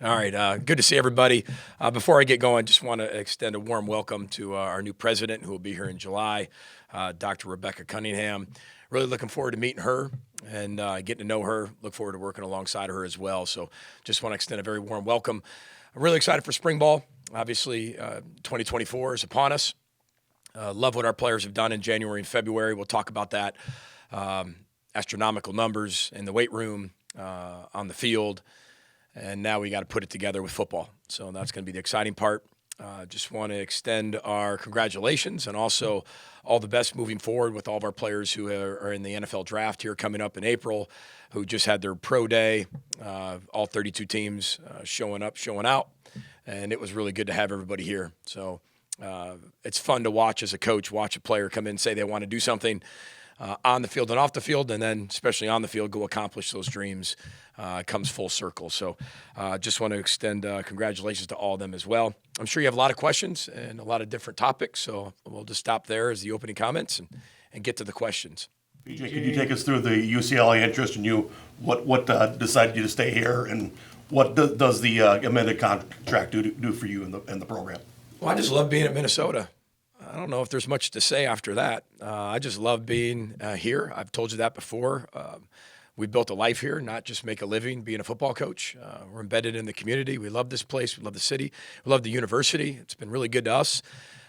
All right, good to see everybody. Before I get going, just want to extend a warm welcome to our new president, who will be here in July, Dr. Rebecca Cunningham. Really looking forward to meeting her and getting to know her. Look forward to working alongside her as well. So just want to extend a very warm welcome. I'm really excited for spring ball. Obviously, 2024 is upon us. Love what our players have done in January and February. We'll talk about that. Astronomical numbers in the weight room, on the field. And now we got to put it together with football. So that's going to be the exciting part. Just want to extend our congratulations and also all the best moving forward with all of our players who are in the NFL draft here coming up in April, who just had their pro day, all 32 teams showing up, showing out. And it was really good to have everybody here. So it's fun to watch as a coach, watch a player come in and say they want to do something on the field and off the field, and then especially on the field, go accomplish those dreams. Comes full circle. So just want to extend congratulations to all of them as well. I'm sure you have a lot of questions and a lot of different topics, so we'll just stop there as the opening comments and get to the questions. BJ, could you take us through the UCLA Interest and what decided you to stay here, and what does the amended contract do for you in the program? Well, I just love being at Minnesota. I don't know if there's much to say after that. I just love being here. I've told you that before. We built a life here, not just make a living being a football coach. We're embedded in the community. We love this place. We love the city. We love the university. It's been really good to us.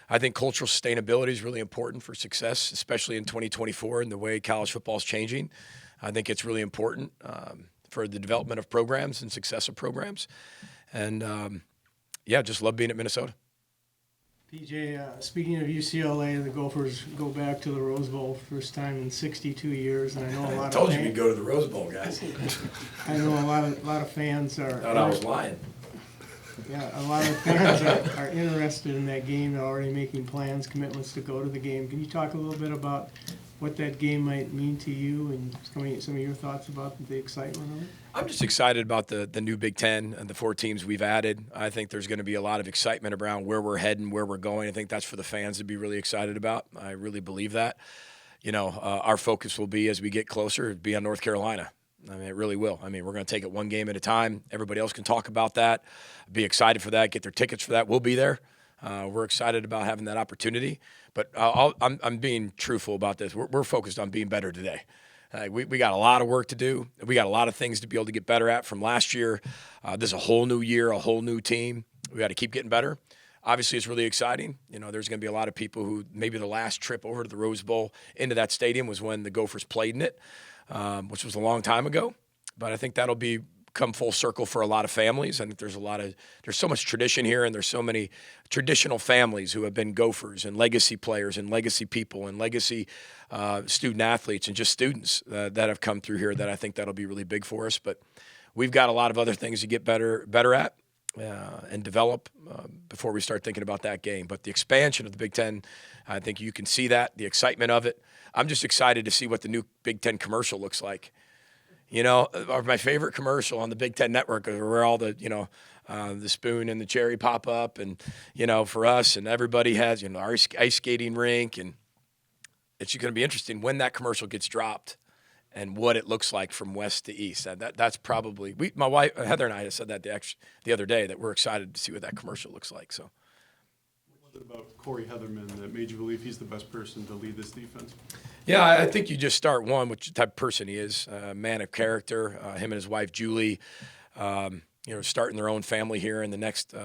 I think cultural sustainability is really important for success, especially in 2024 and the way college football is changing. I think it's really important for the development of programs and success of programs. And, just love being at Minnesota. PJ, speaking of UCLA, the Gophers go back to the Rose Bowl first time in 62 years, and I know a lot I told you we'd go to the Rose Bowl, guys. I know a lot of fans are. Thought I was lying. Yeah, a lot of fans are interested in that game. They're already making plans, commitments to go to the game. Can you talk a little bit about what that game might mean to you and some of your thoughts about the excitement of it? I'm just excited about the new Big Ten and the 4 teams we've added. I think there's going to be a lot of excitement around where we're heading, where we're going. I think that's for the fans to be really excited about. I really believe that. Our focus will be, as we get closer, be on North Carolina. I mean, it really will. I mean, we're going to take it one game at a time. Everybody else can talk about that, be excited for that, get their tickets for that. We'll be there. We're excited about having that opportunity. But I'm being truthful about this. We're focused on being better today. We got a lot of work to do. We got a lot of things to be able to get better at from last year. This is a whole new year, a whole new team. We got to keep getting better. Obviously, it's really exciting. There's going to be a lot of people who maybe the last trip over to the Rose Bowl into that stadium was when the Gophers played in it, which was a long time ago. But I think that'll come full circle for a lot of families. I think there's so much tradition here, and there's so many traditional families who have been Gophers and legacy players and legacy people and legacy student athletes and just students that have come through here that I think that'll be really big for us. But we've got a lot of other things to get better at and develop before we start thinking about that game. But the expansion of the Big Ten, I think you can see that, the excitement of it. I'm just excited to see what the new Big Ten commercial looks like. My favorite commercial on the Big Ten Network is where all the, the spoon and the cherry pop up. And, for us and everybody has, our ice skating rink. And it's going to be interesting when that commercial gets dropped and what it looks like from west to east. That's probably, my wife, Heather and I said that the other day, that we're excited to see what that commercial looks like. So. What was it about Corey Heatherman that made you believe he's the best person to lead this defense? Yeah, I think you just start which type of person he is, a man of character. Him and his wife, Julie, starting their own family here in the next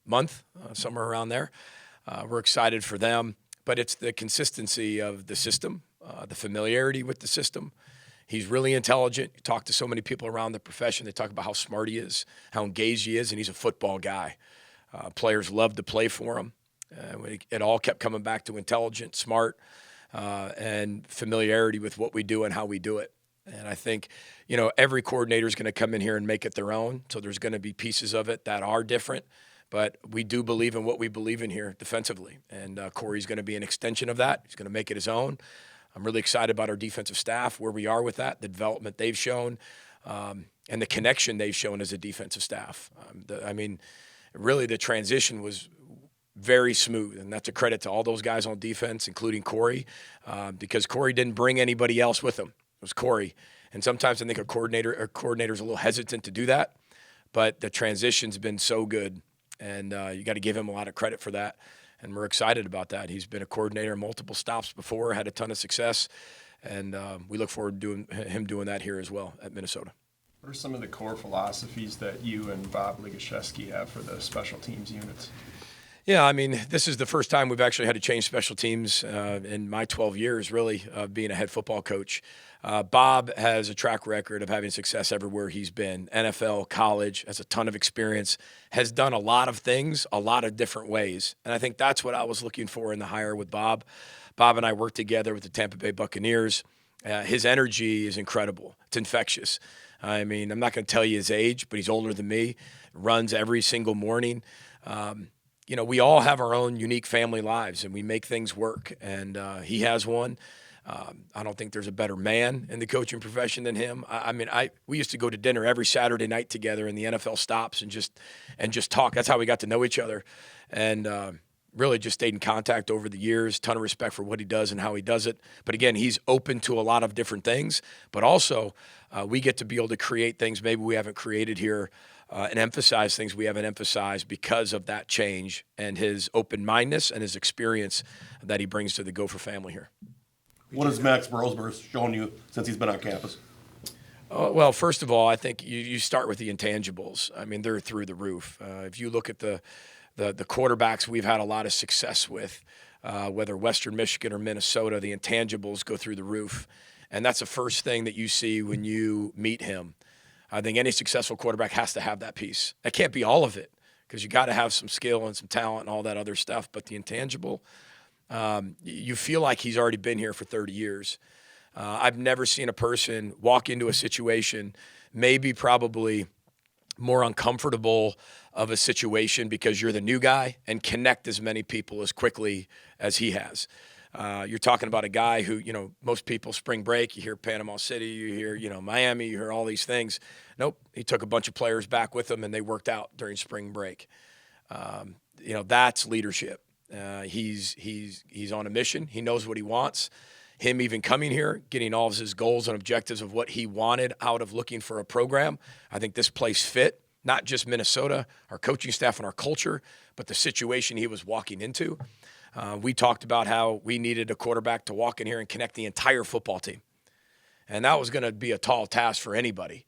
month, somewhere around there. We're excited for them, but it's the consistency of the system, the familiarity with the system. He's really intelligent. You talk to so many people around the profession. They talk about how smart he is, how engaged he is, and he's a football guy. Players love to play for him. It all kept coming back to intelligent, smart, and familiarity with what we do and how we do it. And I think, every coordinator is going to come in here and make it their own. So there's going to be pieces of it that are different. But we do believe in what we believe in here defensively. And Corey's going to be an extension of that. He's going to make it his own. I'm really excited about our defensive staff, where we are with that, the development they've shown, and the connection they've shown as a defensive staff. Really the transition was very smooth, and that's a credit to all those guys on defense, including Corey, because Corey didn't bring anybody else with him. It was Corey. And sometimes I think a coordinator's a little hesitant to do that. but the transition's been so good, and you got to give him a lot of credit for that. And we're excited about that. He's been a coordinator in multiple stops before, had a ton of success, and we look forward to him doing that here as well at Minnesota. What are some of the core philosophies that you and Bob Ligashevsky have for the special teams units? Yeah, I mean, this is the first time we've actually had to change special teams in my 12 years, really, of being a head football coach. Bob has a track record of having success everywhere he's been, NFL, college, has a ton of experience, has done a lot of things a lot of different ways. And I think that's what I was looking for in the hire with Bob. Bob and I worked together with the Tampa Bay Buccaneers. His energy is incredible. It's infectious. I mean, I'm not going to tell you his age, but he's older than me, runs every single morning. You know, we all have our own unique family lives, and we make things work, and he has one. I don't think there's a better man in the coaching profession than him. We used to go to dinner every Saturday night together in the NFL stops and just talk. That's how we got to know each other, and really just stayed in contact over the years. Ton of respect for what he does and how he does it. But again, he's open to a lot of different things, but also we get to be able to create things maybe we haven't created here and emphasize things we haven't emphasized because of that change and his open-mindedness and his experience that he brings to the Gopher family here. What has Max Brosberg shown you since he's been on campus? Well, first of all, I think you start with the intangibles. I mean, they're through the roof. If you look at the quarterbacks we've had a lot of success with, whether Western Michigan or Minnesota, the intangibles go through the roof. And that's the first thing that you see when you meet him. I think any successful quarterback has to have that piece. That can't be all of it because you got to have some skill and some talent and all that other stuff. But the intangible, you feel like he's already been here for 30 years. I've never seen a person walk into a situation, maybe probably more uncomfortable of a situation because you're the new guy, and connect as many people as quickly as he has. You're talking about a guy who, you know, most people spring break, you hear Panama City, you hear, you know, Miami, you hear all these things. Nope, he took a bunch of players back with him and they worked out during spring break. You know, that's leadership. He's on a mission. He knows what he wants. Him even coming here, getting all of his goals and objectives of what he wanted out of looking for a program. I think this place fit, not just Minnesota, our coaching staff and our culture, but the situation he was walking into. We talked about how we needed a quarterback to walk in here and connect the entire football team. And that was going to be a tall task for anybody.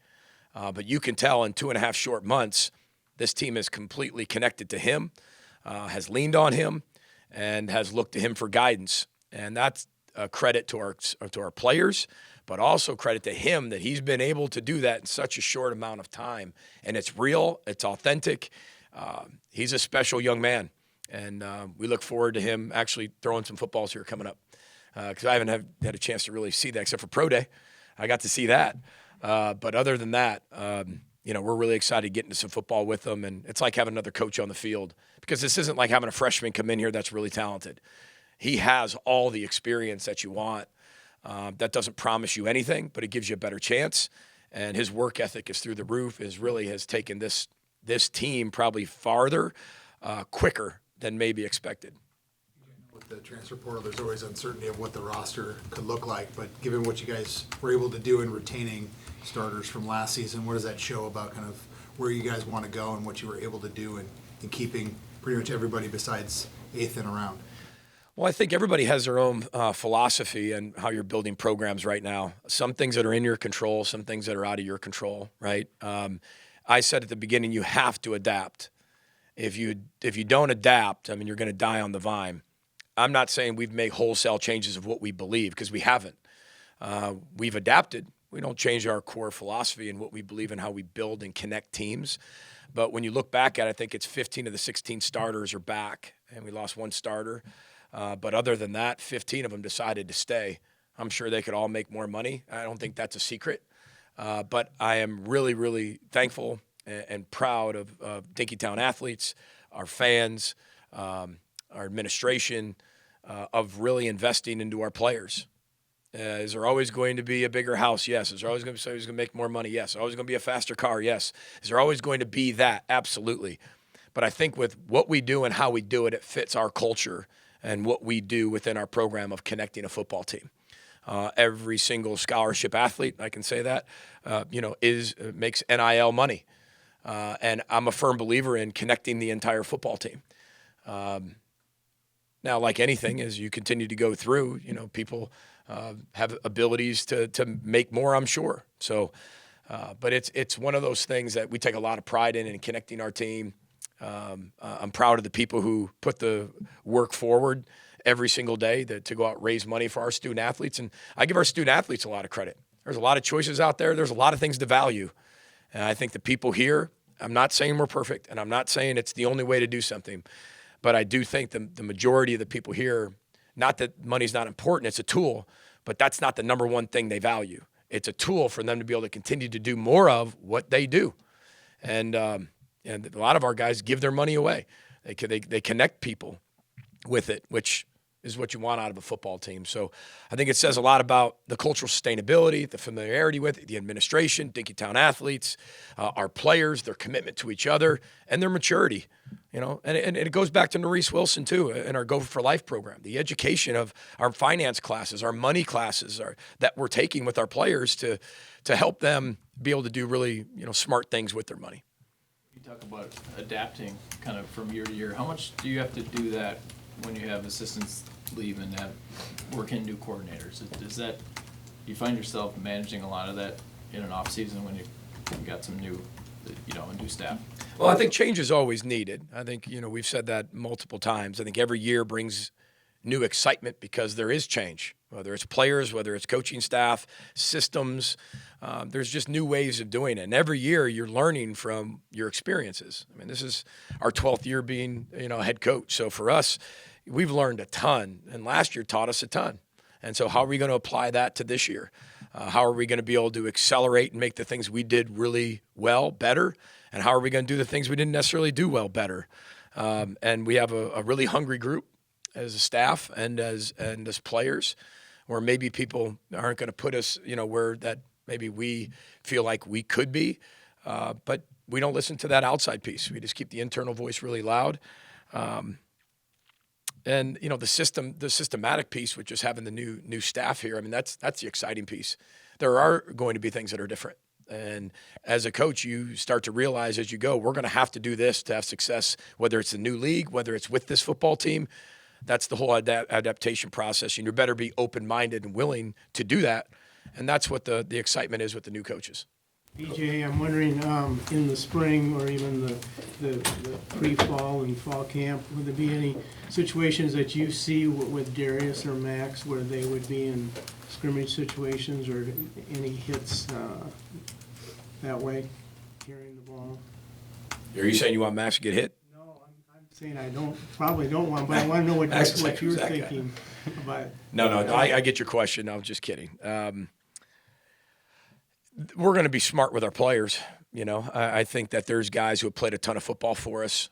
But you can tell in 2.5 short months, this team is completely connected to him, has leaned on him, and has looked to him for guidance. And that's a credit to our players, but also credit to him that he's been able to do that in such a short amount of time. And it's real, it's authentic. He's a special young man. And we look forward to him actually throwing some footballs here coming up. Because I haven't had a chance to really see that except for Pro Day. I got to see that. But other than that, you know, we're really excited to get into some football with him. And it's like having another coach on the field. Because this isn't like having a freshman come in here that's really talented. He has all the experience that you want. That doesn't promise you anything, but it gives you a better chance. And his work ethic is through the roof. Has taken this team probably farther, quicker than maybe expected. With the transfer portal, there's always uncertainty of what the roster could look like. But given what you guys were able to do in retaining starters from last season, what does that show about kind of where you guys want to go and what you were able to do in keeping pretty much everybody besides Ethan around? Well, I think everybody has their own philosophy and how you're building programs right now. Some things that are in your control, some things that are out of your control, right? I said at the beginning, you have to adapt. If you don't adapt, I mean, you're going to die on the vine. I'm not saying we've made wholesale changes of what we believe, because we haven't. We've adapted. We don't change our core philosophy and what we believe in, how we build and connect teams. But when you look back at it, I think it's 15 of the 16 starters are back, and we lost one starter. But other than that, 15 of them decided to stay. I'm sure they could all make more money. I don't think that's a secret. But I am really, really thankful and proud of Dinkytown athletes, our fans, our administration, of really investing into our players. Is there always going to be a bigger house? Yes. Is there always going to be somebody who's going to make more money? Yes. Is there always going to be a faster car? Yes. Is there always going to be that? Absolutely. But I think with what we do and how we do it, it fits our culture and what we do within our program of connecting a football team. Every single scholarship athlete, I can say that, makes NIL money. And I'm a firm believer in connecting the entire football team. Now, like anything, as you continue to go through, people have abilities to make more, I'm sure. So, but it's one of those things that we take a lot of pride in connecting our team. I'm proud of the people who put the work forward every single day to go out and raise money for our student athletes. And I give our student athletes a lot of credit. There's a lot of choices out there. There's a lot of things to value. And I think the people here, I'm not saying we're perfect, and I'm not saying it's the only way to do something, but I do think the majority of the people here, not that money's not important, it's a tool, but that's not the number one thing they value. It's a tool for them to be able to continue to do more of what they do. And a lot of our guys give their money away. They connect people with it, which is what you want out of a football team. So I think it says a lot about the cultural sustainability, the familiarity with it, the administration, Dinkytown athletes, our players, their commitment to each other, and their maturity. And it goes back to Norris Wilson, too, in our Gopher for Life program. The education of our finance classes, our money classes that we're taking with our players to help them be able to do really smart things with their money. You talk about adapting kind of from year to year. How much do you have to do that when you have assistants leave and have work in new coordinators? Do you find yourself managing a lot of that in an off season when you got some new, new staff? Well, I think change is always needed. I think, we've said that multiple times. I think every year brings new excitement because there is change, whether it's players, whether it's coaching staff, systems. There's just new ways of doing it. And every year you're learning from your experiences. I mean, this is our 12th year being, a head coach. So for us, we've learned a ton. And last year taught us a ton. And so how are we going to apply that to this year? How are we going to be able to accelerate and make the things we did really well better? And how are we going to do the things we didn't necessarily do well better? And we have a really hungry group as a staff and as players, where maybe people aren't going to put us, where that maybe we feel like we could be, but we don't listen to that outside piece. We just keep the internal voice really loud. And the systematic piece, which is having the new staff here. I mean, that's the exciting piece. There are going to be things that are different. And as a coach, you start to realize as you go, we're going to have to do this to have success, whether it's a new league, whether it's with this football team. That's the whole adaptation process. And you better be open-minded and willing to do that. And that's what the excitement is with the new coaches. BJ, I'm wondering, in the spring or even the pre-fall and fall camp, would there be any situations that you see with Darius or Max where they would be in scrimmage situations or any hits that way, carrying the ball? Are you saying you want Max to get hit? No, I'm saying I probably don't want, but I want to know what you're thinking about. No, I get your question. I was just kidding. We're going to be smart with our players. I think that there's guys who have played a ton of football for us,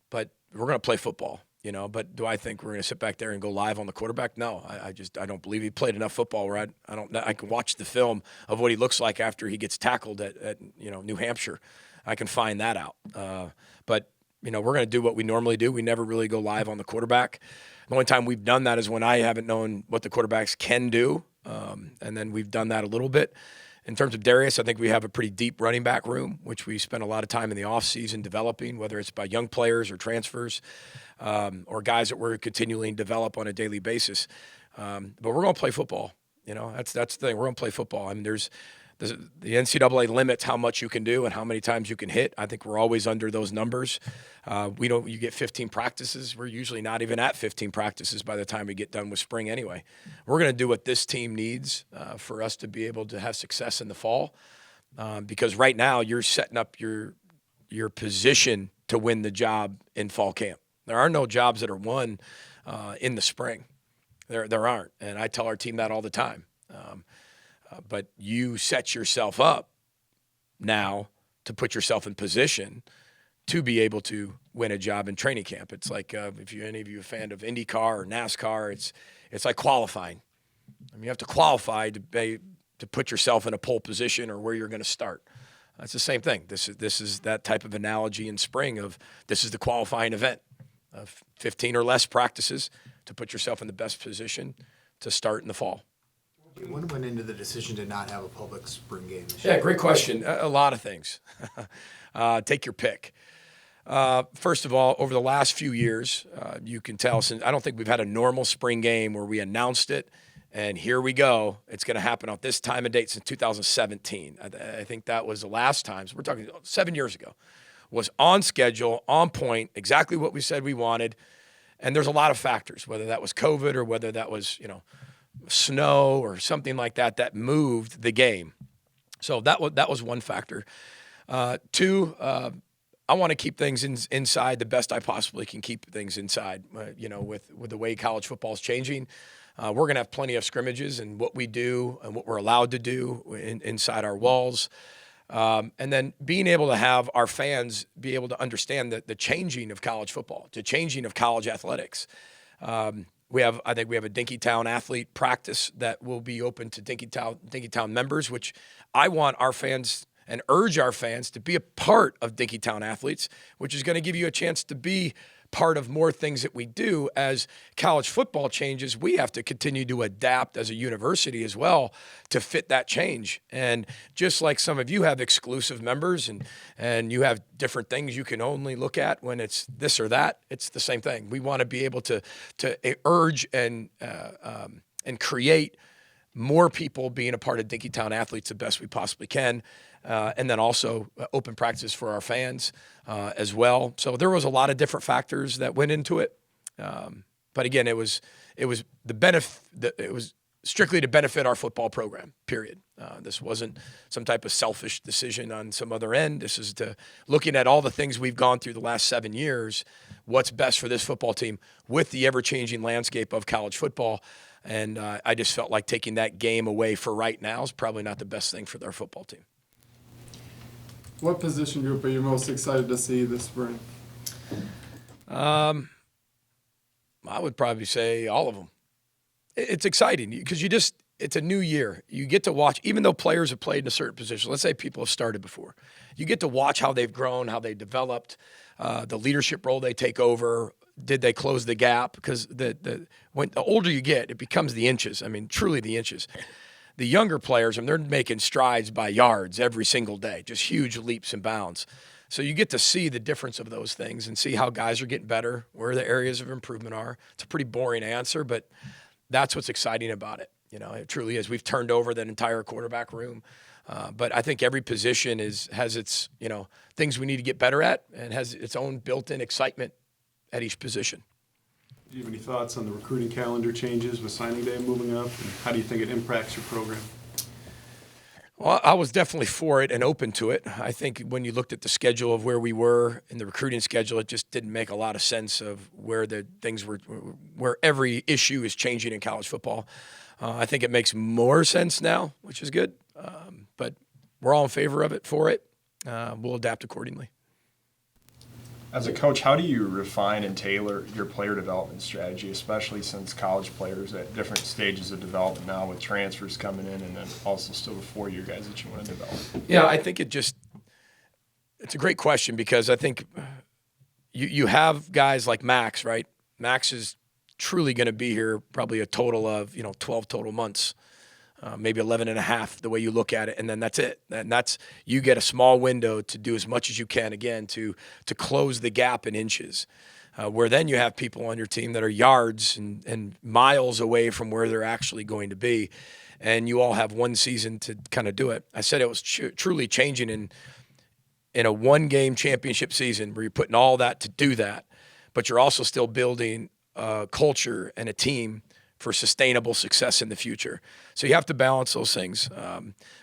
but we're going to play football. But do I think we're going to sit back there and go live on the quarterback? No, I don't believe he played enough football where I can watch the film of what he looks like after he gets tackled at New Hampshire. I can find that out. But we're going to do what we normally do. We never really go live on the quarterback. The only time we've done that is when I haven't known what the quarterbacks can do, and then we've done that a little bit. In terms of Darius, I think we have a pretty deep running back room, which we spend a lot of time in the offseason developing, whether it's by young players or transfers or guys that we're continually develop on a daily basis. But we're going to play football. That's the thing. We're going to play football. I mean, there's the NCAA limits how much you can do and how many times you can hit. I think we're always under those numbers. You get 15 practices. We're usually not even at 15 practices by the time we get done with spring anyway. We're going to do what this team needs for us to be able to have success in the fall, because right now you're setting up your position to win the job in fall camp. There are no jobs that are won in the spring. There aren't, and I tell our team that all the time. But you set yourself up now to put yourself in position to be able to win a job in training camp. It's like if any of you are a fan of IndyCar or NASCAR, it's like qualifying. I mean, you have to qualify to put yourself in a pole position or where you're going to start. That's the same thing. This is that type of analogy in spring of this is the qualifying event of 15 or less practices to put yourself in the best position to start in the fall. What went into the decision to not have a public spring game this Yeah, year? great question. A lot of things. Take your pick. First of all, over the last few years, you can tell since I don't think we've had a normal spring game where we announced it and here we go. It's going to happen on this time and date since 2017. I think that was the last time. So we're talking 7 years ago. Was on schedule, on point, exactly what we said we wanted. And there's a lot of factors, whether that was COVID or whether that was, snow or something like that, that moved the game. So that was one factor. Two, I want to keep things inside the best I possibly can keep things inside. With the way college football is changing, we're going to have plenty of scrimmages and what we do and what we're allowed to do inside our walls. And then being able to have our fans be able to understand the changing of college football, the changing of college athletics. I think we have a Dinkytown athlete practice that will be open to Dinkytown members, which I want our fans and urge our fans to be a part of Dinkytown athletes, which is going to give you a chance to be part of more things that we do. As college football changes, we have to continue to adapt as a university as well to fit that change. And just like some of you have exclusive members and you have different things you can only look at when it's this or that, it's the same thing. We want to be able to urge and create more people being a part of Dinkytown athletes the best we possibly can. And then also open practice for our fans as well. So there was a lot of different factors that went into it. But again, it was the benefit. It was strictly to benefit our football program. Period. This wasn't some type of selfish decision on some other end. This is looking at all the things we've gone through the last 7 years. What's best for this football team with the ever-changing landscape of college football. And I just felt like taking that game away for right now is probably not the best thing for their football team. What position group are you most excited to see this spring? I would probably say all of them. It's exciting because it's a new year. You get to watch, even though players have played in a certain position. Let's say people have started before. You get to watch how they've grown, how they developed, the leadership role they take over. Did they close the gap? Because when the older you get, it becomes the inches. I mean, truly the inches. The younger players, they're making strides by yards every single day, just huge leaps and bounds. So you get to see the difference of those things and see how guys are getting better, where the areas of improvement are. It's a pretty boring answer, but that's what's exciting about it. It truly is. We've turned over that entire quarterback room. But I think every position has its, things we need to get better at and has its own built-in excitement at each position. Do you have any thoughts on the recruiting calendar changes with signing day moving up? And how do you think it impacts your program? Well, I was definitely for it and open to it. I think when you looked at the schedule of where we were in the recruiting schedule, it just didn't make a lot of sense of where the things were, where every issue is changing in college football. I think it makes more sense now, which is good. But we're all in favor of it, for it. We'll adapt accordingly. As a coach, how do you refine and tailor your player development strategy, especially since college players at different stages of development now with transfers coming in and then also still the 4-year guys that you want to develop? Yeah, I think it's a great question because I think you have guys like Max, right? Max is truly going to be here probably a total of, 12 total months. Maybe 11 and a half, the way you look at it, and then that's it. And that's you get a small window to do as much as you can, again, to close the gap in inches, where then you have people on your team that are yards and miles away from where they're actually going to be, and you all have one season to kind of do it. I said it was truly changing in a one-game championship season where you're putting all that to do that, but you're also still building a culture and a team for sustainable success in the future. So you have to balance those things.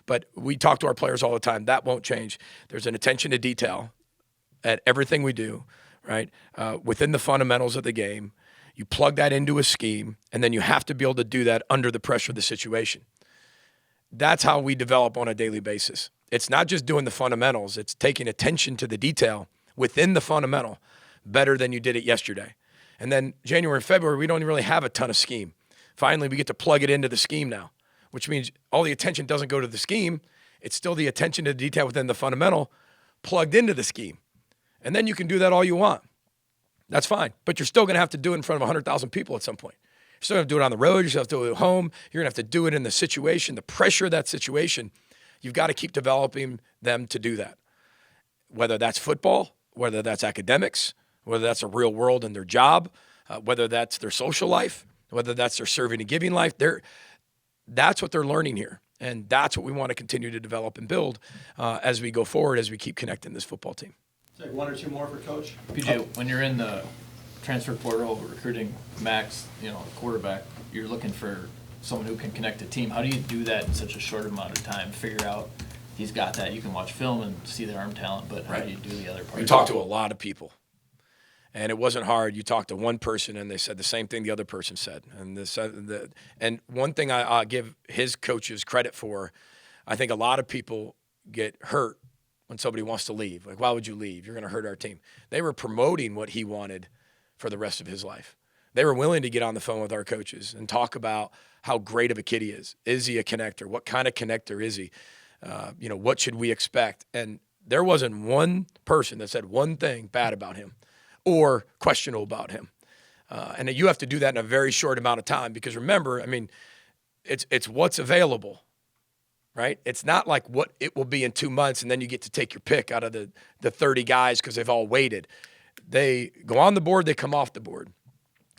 But we talk to our players all the time. That won't change. There's an attention to detail at everything we do, right? Within the fundamentals of the game, you plug that into a scheme, and then you have to be able to do that under the pressure of the situation. That's how we develop on a daily basis. It's not just doing the fundamentals. It's taking attention to the detail within the fundamental better than you did it yesterday. And then January and February, we don't really have a ton of scheme. Finally, we get to plug it into the scheme now, which means all the attention doesn't go to the scheme. It's still the attention to the detail within the fundamental plugged into the scheme. And then you can do that all you want. That's fine. But you're still going to have to do it in front of 100,000 people at some point. You're still going to have to do it on the road. You're still going to have to do it at home. You're going to have to do it in the situation, the pressure of that situation. You've got to keep developing them to do that. whether that's football, whether that's academics, whether that's a real world in their job, whether that's their social life, whether that's their serving and giving life. That's what they're learning here. And that's what we want to continue to develop and build as we go forward, as we keep connecting this football team. Take one or two more for Coach. PJ, when you're in the transfer portal recruiting Max, quarterback, you're looking for someone who can connect a team. How do you do that in such a short amount of time? Figure out he's got that. You can watch film and see their arm talent, but how do you do the other part? You talk to a lot of people. And it wasn't hard. You talked to one person, and they said the same thing the other person said. And one thing I give his coaches credit for, I think a lot of people get hurt when somebody wants to leave. Like, why would you leave? You're going to hurt our team. They were promoting what he wanted for the rest of his life. They were willing to get on the phone with our coaches and talk about how great of a kid he is. Is he a connector? What kind of connector is he? What should we expect? And there wasn't one person that said one thing bad about him or questionable about him. And you have to do that in a very short amount of time because remember, it's what's available, right? It's not like what it will be in 2 months and then you get to take your pick out of the 30 guys because they've all waited. They go on the board, they come off the board.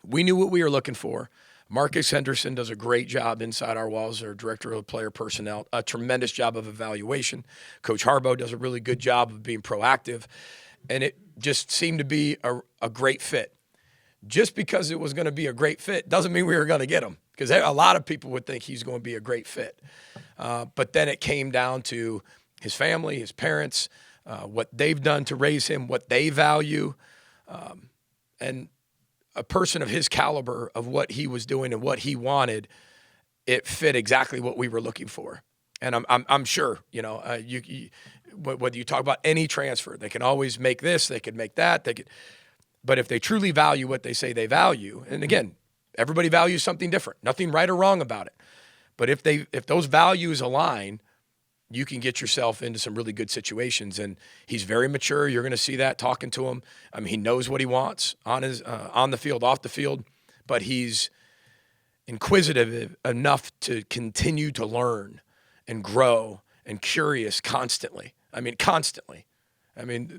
We knew what we were looking for. Marcus Henderson does a great job inside our walls, our director of player personnel, a tremendous job of evaluation. Coach Harbaugh does a really good job of being proactive. And it just seemed to be a great fit. Just because it was going to be a great fit doesn't mean we were going to get him because a lot of people would think he's going to be a great fit. But then it came down to his family, his parents, what they've done to raise him, what they value, and a person of his caliber of what he was doing and what he wanted, it fit exactly what we were looking for. And I'm sure, whether you talk about any transfer, they can always make this, they could make that, but if they truly value what they say they value, and again, everybody values something different, nothing right or wrong about it. But if those values align, you can get yourself into some really good situations. And he's very mature. You're going to see that talking to him. He knows what he wants on the field, off the field, but he's inquisitive enough to continue to learn and grow and curious constantly. Constantly.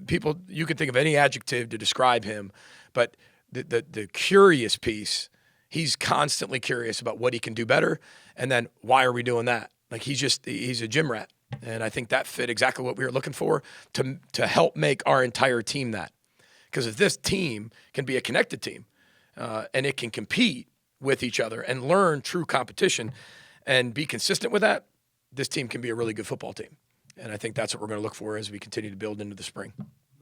People, you could think of any adjective to describe him, but the curious piece, he's constantly curious about what he can do better. And then why are we doing that? Like he's a gym rat. And I think that fit exactly what we were looking for to help make our entire team that. Because if this team can be a connected team and it can compete with each other and learn true competition and be consistent with that, this team can be a really good football team. And I think that's what we're going to look for as we continue to build into the spring.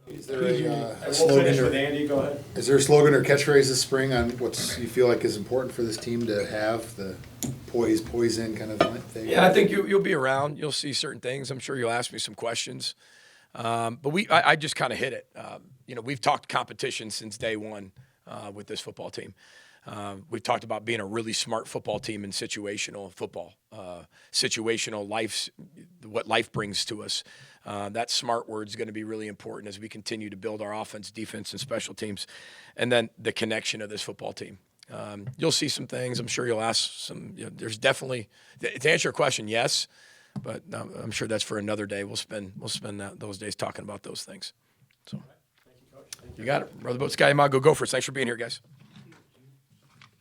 Is there a Finish with Andy, go ahead. Is there a slogan or catchphrase this spring on what you feel like is important for this team to have, the poison kind of thing? Yeah, I think you'll be around. You'll see certain things. I'm sure you'll ask me some questions. But I just kind of hit it. We've talked competition since day one with this football team. We've talked about being a really smart football team in situational football, situational life, what life brings to us. That smart word is going to be really important as we continue to build our offense, defense, and special teams. And then the connection of this football team. You'll see some things. I'm sure you'll ask some. There's definitely, to answer your question, yes, but I'm sure that's for another day. We'll spend those days talking about those things. So, you got it, Brother Boat Sky Go Gophers. Thanks for being here, guys.